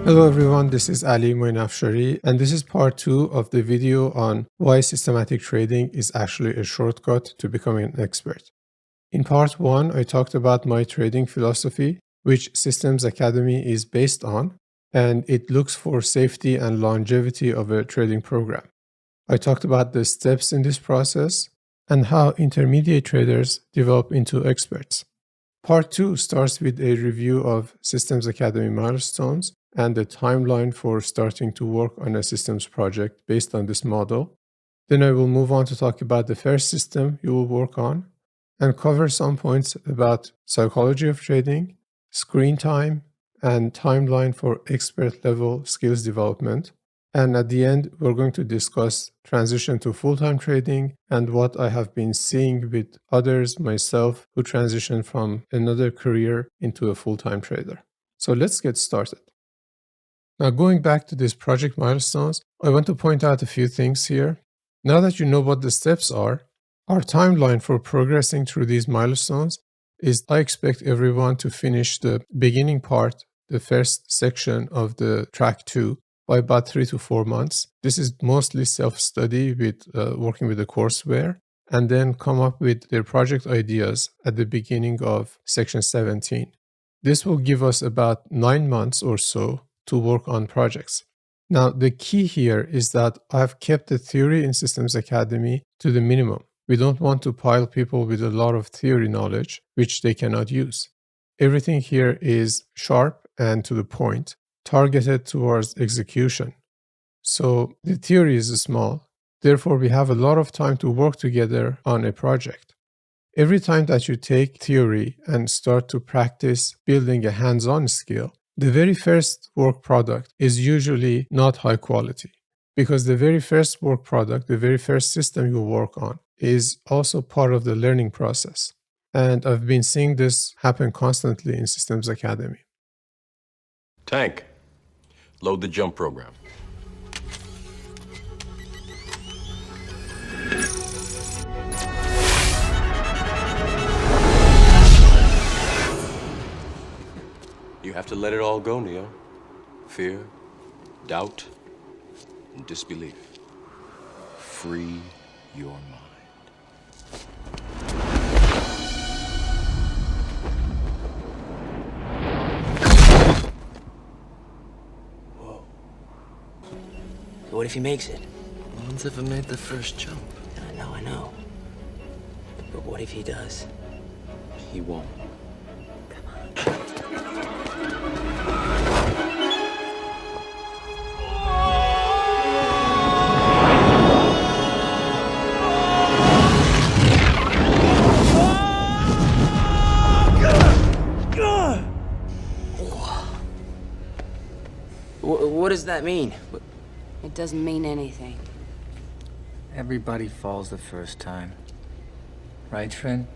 Hello everyone, this is Ali Moinafshari, and this is part 2 of the video on why systematic trading is actually a shortcut to becoming an expert. In part 1, I talked about my trading philosophy, which Systems Academy is based on, and it looks for safety and longevity of a trading program. I talked about the steps in this process and how intermediate traders develop into experts. Part 2 starts with a review of Systems Academy milestones and the timeline for starting to work on a systems project based on this model. Then I will move on to talk about the first system you will work on and cover some points about psychology of trading, screen time, and timeline for expert level skills development. And at the end, we're going to discuss transition to full-time trading and what I have been seeing with others, myself, who transitioned from another career into a full-time trader. So let's get started. Now, going back to these project milestones, I want to point out a few things here. Now that you know what the steps are, our timeline for progressing through these milestones is I expect everyone to finish the beginning part, the first section of the track 2, by about 3 to 4 months. This is mostly self-study with working with the courseware, and then come up with their project ideas at the beginning of section 17. This will give us about 9 months or so to work on projects. Now, the key here is that I've kept the theory in Systems Academy to the minimum. We don't want to pile people with a lot of theory knowledge, which they cannot use. Everything here is sharp and to the point, targeted towards execution. So the theory is small. Therefore, we have a lot of time to work together on a project. Every time that you take theory and start to practice building a hands-on skill, the very first work product is usually not high quality, because the very first work product, the very first system you work on, is also part of the learning process. And I've been seeing this happen constantly in Systems Academy. Tank, load the jump program. You have to let it all go, Neo. Fear, doubt, and disbelief. Free your mind. Whoa. What if he makes it? No one's ever made the first jump. I know. But what if he does? He won't. What does that mean? It doesn't mean anything. Everybody falls the first time. Right, friend?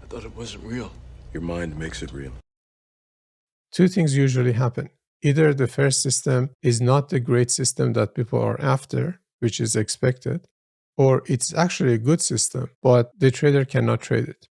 I thought it wasn't real. Your mind makes it real. Two things usually happen. Either the first system is not the great system that people are after, which is expected, or it's actually a good system, but the trader cannot trade it.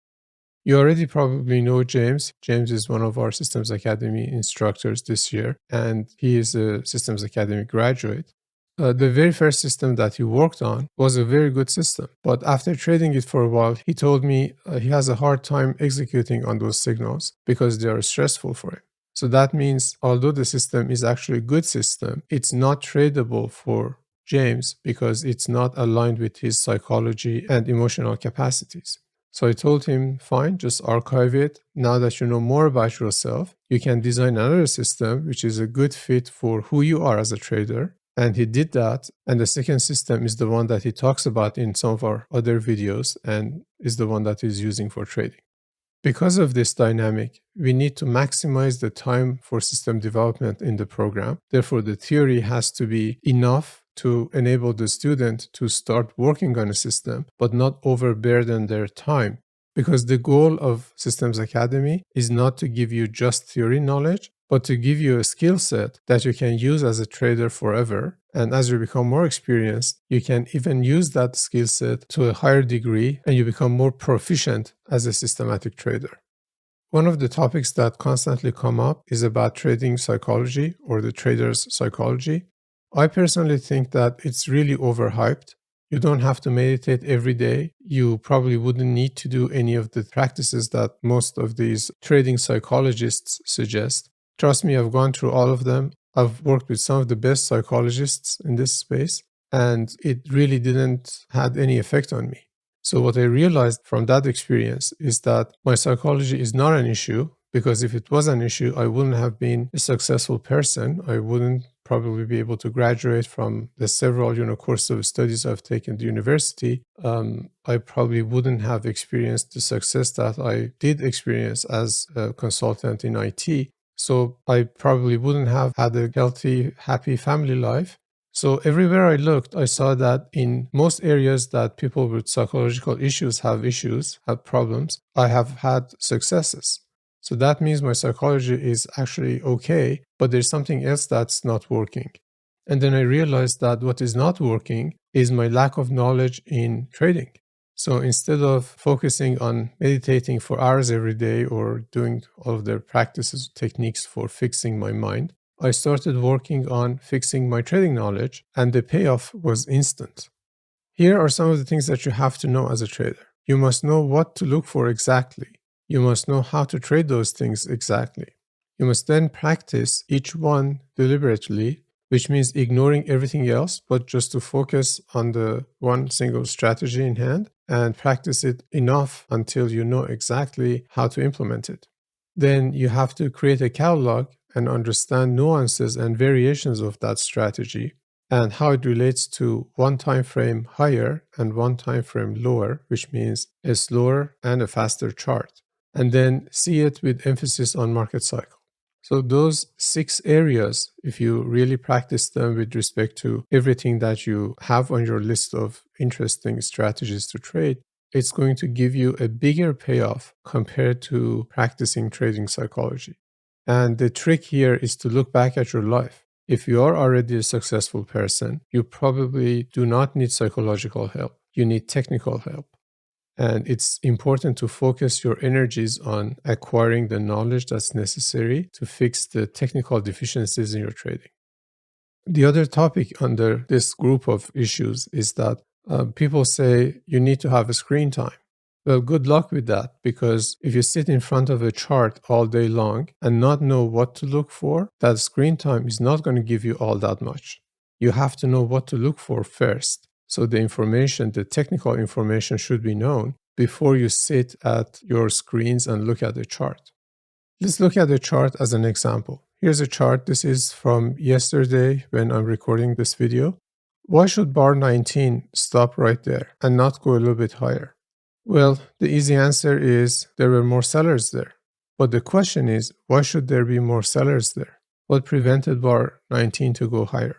You already probably know James. James is one of our Systems Academy instructors this year, and he is a Systems Academy graduate. The very first system that he worked on was a very good system, but after trading it for a while, he told me he has a hard time executing on those signals because they are stressful for him. So that means although the system is actually a good system, it's not tradable for James because it's not aligned with his psychology and emotional capacities. So I told him, fine, just archive it. Now that you know more about yourself, you can design another system which is a good fit for who you are as a trader. And he did that. And the second system is the one that he talks about in some of our other videos and is the one that he's using for trading. Because of this dynamic, we need to maximize the time for system development in the program. Therefore, the theory has to be enough to enable the student to start working on a system, but not overburden their time. Because the goal of Systems Academy is not to give you just theory knowledge, but to give you a skill set that you can use as a trader forever. And as you become more experienced, you can even use that skill set to a higher degree and you become more proficient as a systematic trader. One of the topics that constantly come up is about trading psychology or the trader's psychology. I personally think that it's really overhyped. You don't have to meditate every day. You probably wouldn't need to do any of the practices that most of these trading psychologists suggest. Trust me, I've gone through all of them. I've worked with some of the best psychologists in this space, and it really didn't have any effect on me. So what I realized from that experience is that my psychology is not an issue, because if it was an issue, I wouldn't have been a successful person. I wouldn't probably be able to graduate from the several courses of studies I've taken at the university. I probably wouldn't have experienced the success that I did experience as a consultant in IT. So I probably wouldn't have had a healthy, happy family life. So everywhere I looked, I saw that in most areas that people with psychological issues, have problems, I have had successes. So that means my psychology is actually okay, but there's something else that's not working. And then I realized that what is not working is my lack of knowledge in trading. So instead of focusing on meditating for hours every day or doing all of their practices, techniques for fixing my mind, I started working on fixing my trading knowledge, and the payoff was instant. Here are some of the things that you have to know as a trader. You must know what to look for exactly. You must know how to trade those things exactly. You must then practice each one deliberately, which means ignoring everything else, but just to focus on the one single strategy in hand and practice it enough until you know exactly how to implement it. Then you have to create a catalog and understand nuances and variations of that strategy and how it relates to one time frame higher and one time frame lower, which means a slower and a faster chart. And then see it with emphasis on market cycle. So those 6 areas, if you really practice them with respect to everything that you have on your list of interesting strategies to trade, it's going to give you a bigger payoff compared to practicing trading psychology. And the trick here is to look back at your life. If you are already a successful person, you probably do not need psychological help. You need technical help. And it's important to focus your energies on acquiring the knowledge that's necessary to fix the technical deficiencies in your trading. The other topic under this group of issues is that people say you need to have a screen time. Well, good luck with that, because if you sit in front of a chart all day long and not know what to look for, that screen time is not going to give you all that much. You have to know what to look for first. So the information, the technical information should be known before you sit at your screens and look at the chart. Let's look at the chart as an example. Here's a chart. This is from yesterday when I'm recording this video. Why should bar 19 stop right there and not go a little bit higher? Well, the easy answer is there were more sellers there. But the question is, why should there be more sellers there? What prevented bar 19 to go higher?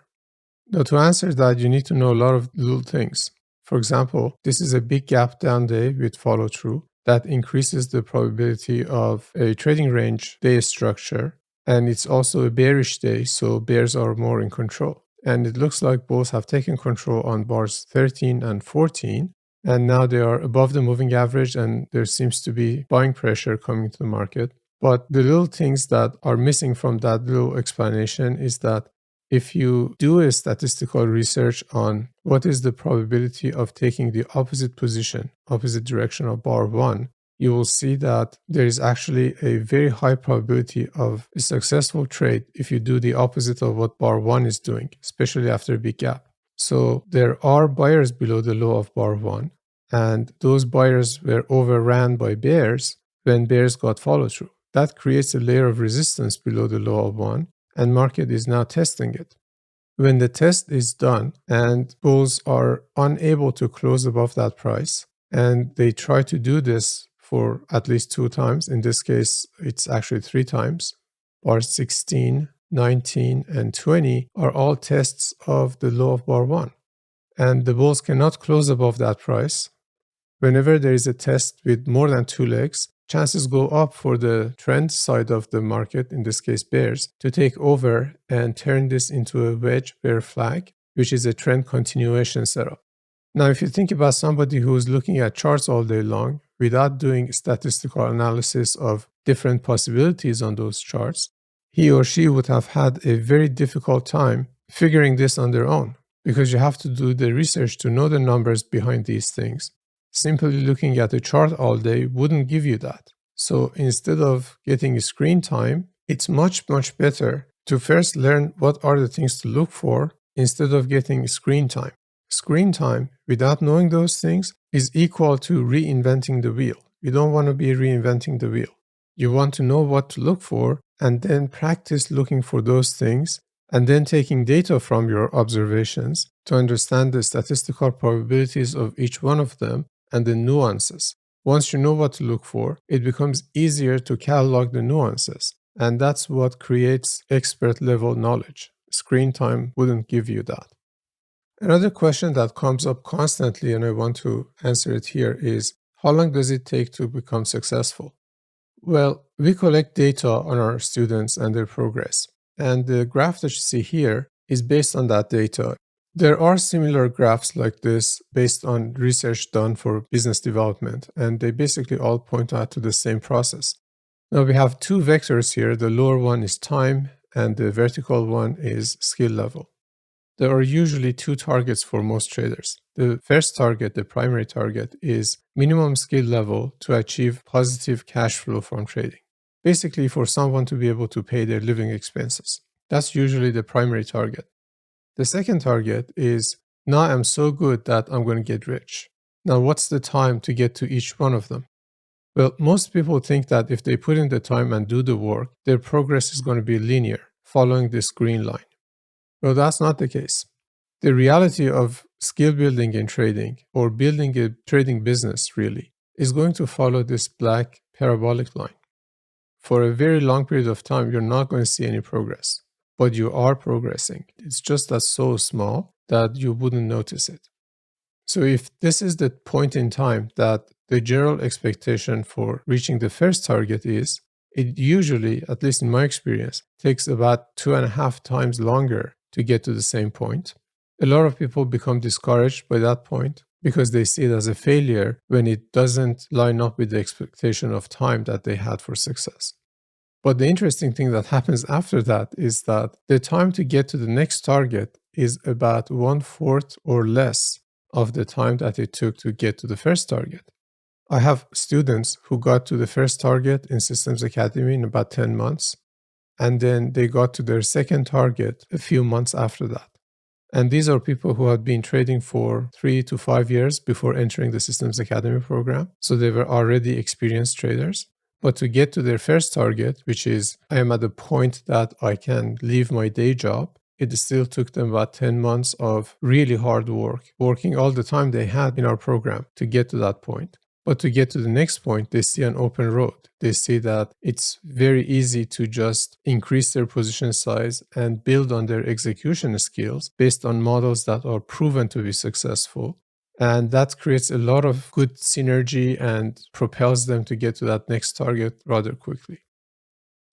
Now, to answer that, you need to know a lot of little things. For example, this is a big gap down day with follow through that increases the probability of a trading range day structure. And it's also a bearish day, so bears are more in control. And it looks like bulls have taken control on bars 13 and 14. And now they are above the moving average, and there seems to be buying pressure coming to the market. But the little things that are missing from that little explanation is that if you do a statistical research on what is the probability of taking the opposite position, opposite direction of bar 1, you will see that there is actually a very high probability of a successful trade if you do the opposite of what bar 1 is doing, especially after a big gap. So there are buyers below the low of bar 1, and those buyers were overran by bears when bears got follow through. That creates a layer of resistance below the low of 1, and market is now testing it. When the test is done and bulls are unable to close above that price, and they try to do this for at least 2 times, in this case, it's actually 3 times, bars 16, 19, and 20 are all tests of the low of bar 1. And the bulls cannot close above that price. whenever there is a test with more than two legs, chances go up for the trend side of the market, in this case bears, to take over and turn this into a wedge bear flag, which is a trend continuation setup. Now, if you think about somebody who is looking at charts all day long without doing statistical analysis of different possibilities on those charts, he or she would have had a very difficult time figuring this on their own, because you have to do the research to know the numbers behind these things. Simply looking at a chart all day wouldn't give you that. So instead of getting screen time, it's much, much better to first learn what are the things to look for instead of getting screen time. Screen time, without knowing those things, is equal to reinventing the wheel. You don't want to be reinventing the wheel. You want to know what to look for and then practice looking for those things and then taking data from your observations to understand the statistical probabilities of each one of them and the nuances. Once you know what to look for, it becomes easier to catalog the nuances. And that's what creates expert level knowledge. Screen time wouldn't give you that. Another question that comes up constantly, and I want to answer it here, is how long does it take to become successful? Well, we collect data on our students and their progress. And the graph that you see here is based on that data. There are similar graphs like this based on research done for business development, and they basically all point out to the same process. Now we have two vectors here. The lower one is time, and the vertical one is skill level. There are usually two targets for most traders. The first target, the primary target, is minimum skill level to achieve positive cash flow from trading. Basically, for someone to be able to pay their living expenses. That's usually the primary target. The second target is, now I'm so good that I'm going to get rich. Now, what's the time to get to each one of them? Well, most people think that if they put in the time and do the work, their progress is going to be linear, following this green line. Well, that's not the case. The reality of skill building in trading, or building a trading business really, is going to follow this black parabolic line. For a very long period of time, you're not going to see any progress, but you are progressing. It's just that so small that you wouldn't notice it. So if this is the point in time that the general expectation for reaching the first target is, it usually, at least in my experience, takes about 2.5 times longer to get to the same point. A lot of people become discouraged by that point because they see it as a failure when it doesn't line up with the expectation of time that they had for success. But the interesting thing that happens after that is that the time to get to the next target is about 1/4 or less of the time that it took to get to the first target. I have students who got to the first target in Systems Academy in about 10 months, and then they got to their second target a few months after that. And these are people who had been trading for 3 to 5 years before entering the Systems Academy program. So they were already experienced traders. But to get to their first target, which is I am at the point that I can leave my day job, it still took them about 10 months of really hard work, working all the time they had in our program to get to that point. But to get to the next point, they see an open road. They see that it's very easy to just increase their position size and build on their execution skills based on models that are proven to be successful. And that creates a lot of good synergy and propels them to get to that next target rather quickly.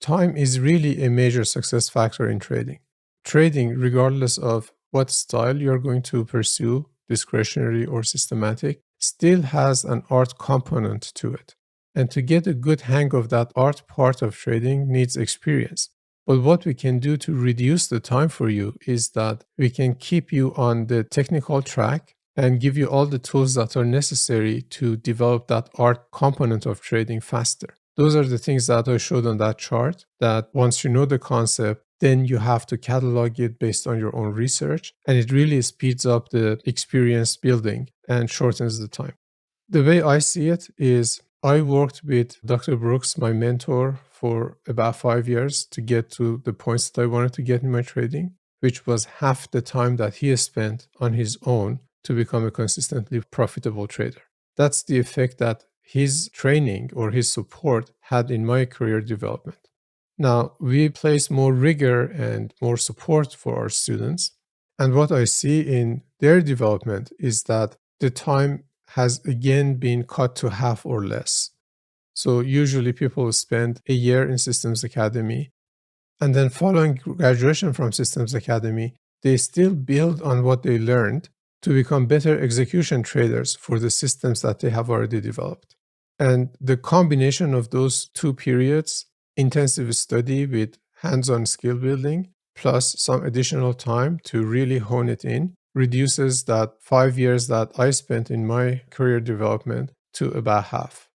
Time is really a major success factor in trading. Trading, regardless of what style you're going to pursue, discretionary or systematic, still has an art component to it. And to get a good hang of that art part of trading needs experience. But what we can do to reduce the time for you is that we can keep you on the technical track and give you all the tools that are necessary to develop that art component of trading faster. Those are the things that I showed on that chart, that once you know the concept, then you have to catalog it based on your own research, and it really speeds up the experience building and shortens the time. The way I see it is I worked with Dr. Brooks, my mentor, for about 5 years to get to the points that I wanted to get in my trading, which was half the time that he spent on his own to become a consistently profitable trader. That's the effect that his training or his support had in my career development. Now, we place more rigor and more support for our students. And what I see in their development is that the time has again been cut to half or less. So usually people spend a year in Systems Academy, and then following graduation from Systems Academy, they still build on what they learned to become better execution traders for the systems that they have already developed. And the combination of those two periods, intensive study with hands-on skill building, plus some additional time to really hone it in, reduces that 5 years that I spent in my career development to about half.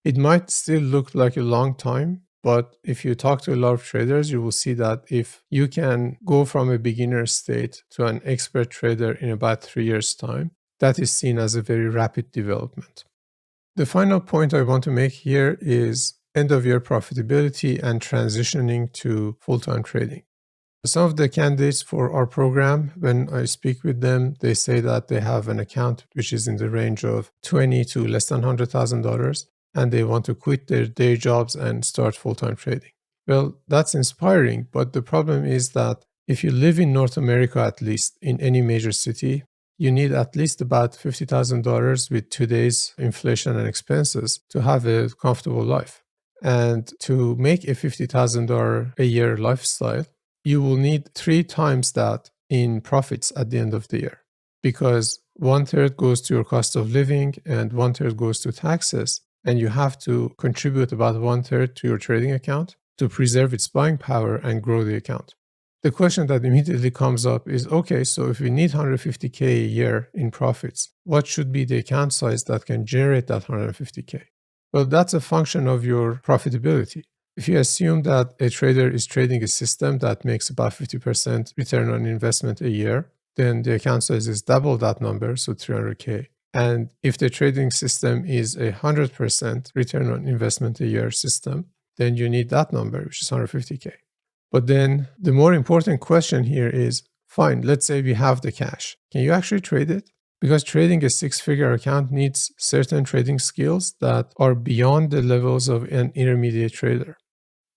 It might still look like a long time, but if you talk to a lot of traders, you will see that if you can go from a beginner state to an expert trader in about 3 years' time, that is seen as a very rapid development. The final point I want to make here is end-of-year profitability and transitioning to full-time trading. Some of the candidates for our program, when I speak with them, they say that they have an account which is in the range of $20,000 to less than $100,000, and they want to quit their day jobs and start full-time trading. Well, that's inspiring, but the problem is that if you live in North America, at least in any major city, you need at least about $50,000 with today's inflation and expenses to have a comfortable life. And to make a $50,000 a year lifestyle, you will need 3 times that in profits at the end of the year, because 1/3 goes to your cost of living and 1/3 goes to taxes, and you have to contribute about 1/3 to your trading account to preserve its buying power and grow the account. The question that immediately comes up is, okay, so if we need $150K a year in profits, what should be the account size that can generate that $150K? Well, that's a function of your profitability. If you assume that a trader is trading a system that makes about 50% return on investment a year, then the account size is double that number, so $300K. And if the trading system is a 100% return on investment a year system, then you need that number, which is $150K. But then the more important question here is, fine, let's say we have the cash. Can you actually trade it? Because trading a 6-figure account needs certain trading skills that are beyond the levels of an intermediate trader.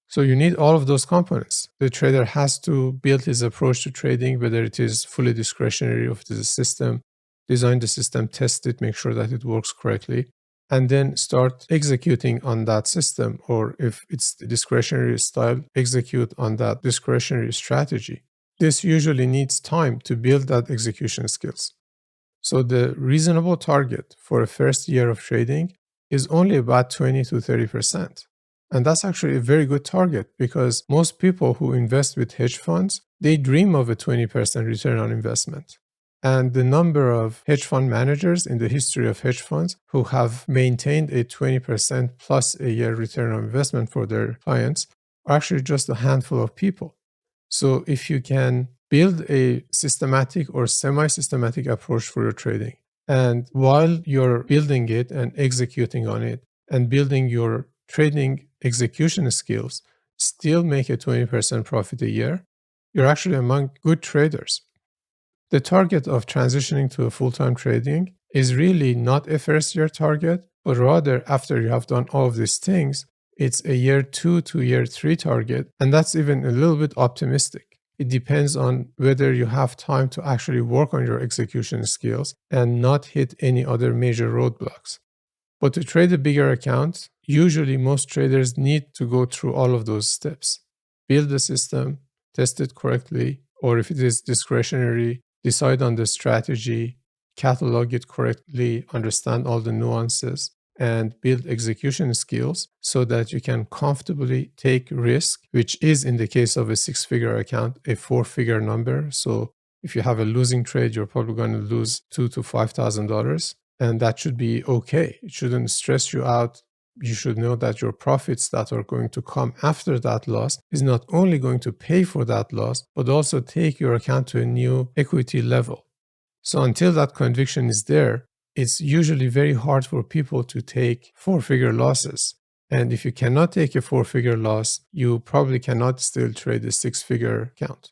So you need all of those components. The trader has to build his approach to trading, whether it is fully discretionary of the system, design the system, test it, make sure that it works correctly, and then start executing on that system, or if it's the discretionary style, execute on that discretionary strategy. This usually needs time to build that execution skills. So the reasonable target for a first year of trading is only about 20 to 30%. And that's actually a very good target, because most people who invest with hedge funds, they dream of a 20% return on investment. And the number of hedge fund managers in the history of hedge funds who have maintained a 20% plus a year return on investment for their clients are actually just a handful of people. So if you can build a systematic or semi-systematic approach for your trading, and while you're building it and executing on it and building your trading execution skills, still make a 20% profit a year, you're actually among good traders. The target of transitioning to a full-time trading is really not a first-year target, but rather after you have done all of these things, it's a year 2 to year 3 target, and that's even a little bit optimistic. It depends on whether you have time to actually work on your execution skills and not hit any other major roadblocks. But to trade a bigger account, usually most traders need to go through all of those steps. Build the system, test it correctly, or if it is discretionary, decide on the strategy, catalog it correctly, understand all the nuances, and build execution skills so that you can comfortably take risk, which is, in the case of a 6-figure account, a 4-figure number. So if you have a losing trade, you're probably going to lose $2,000 to $5,000. And that should be okay. It shouldn't stress you out. You should know that your profits that are going to come after that loss is not only going to pay for that loss, but also take your account to a new equity level. So until that conviction is there, it's usually very hard for people to take 4-figure losses. And if you cannot take a 4-figure loss, you probably cannot still trade a 6-figure account.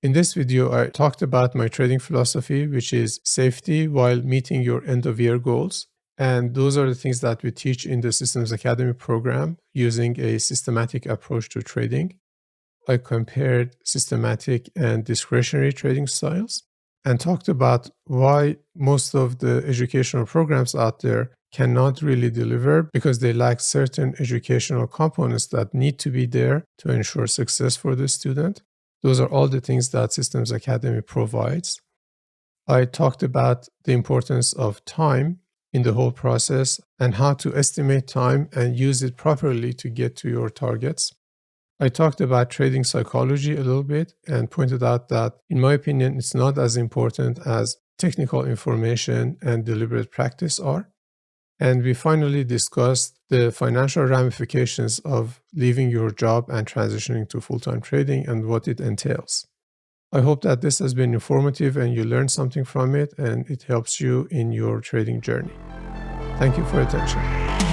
In this video, I talked about my trading philosophy, which is safety while meeting your end-of-year goals. And those are the things that we teach in the Systems Academy program using a systematic approach to trading. I compared systematic and discretionary trading styles. and talked about why most of the educational programs out there cannot really deliver because they lack certain educational components that need to be there to ensure success for the student. Those are all the things that Systems Academy provides. I talked about the importance of time in the whole process and how to estimate time and use it properly to get to your targets. I talked about trading psychology a little bit and pointed out that, in my opinion, it's not as important as technical information and deliberate practice are. And we finally discussed the financial ramifications of leaving your job and transitioning to full-time trading and what it entails. I hope that this has been informative and you learned something from it and it helps you in your trading journey. Thank you for your attention.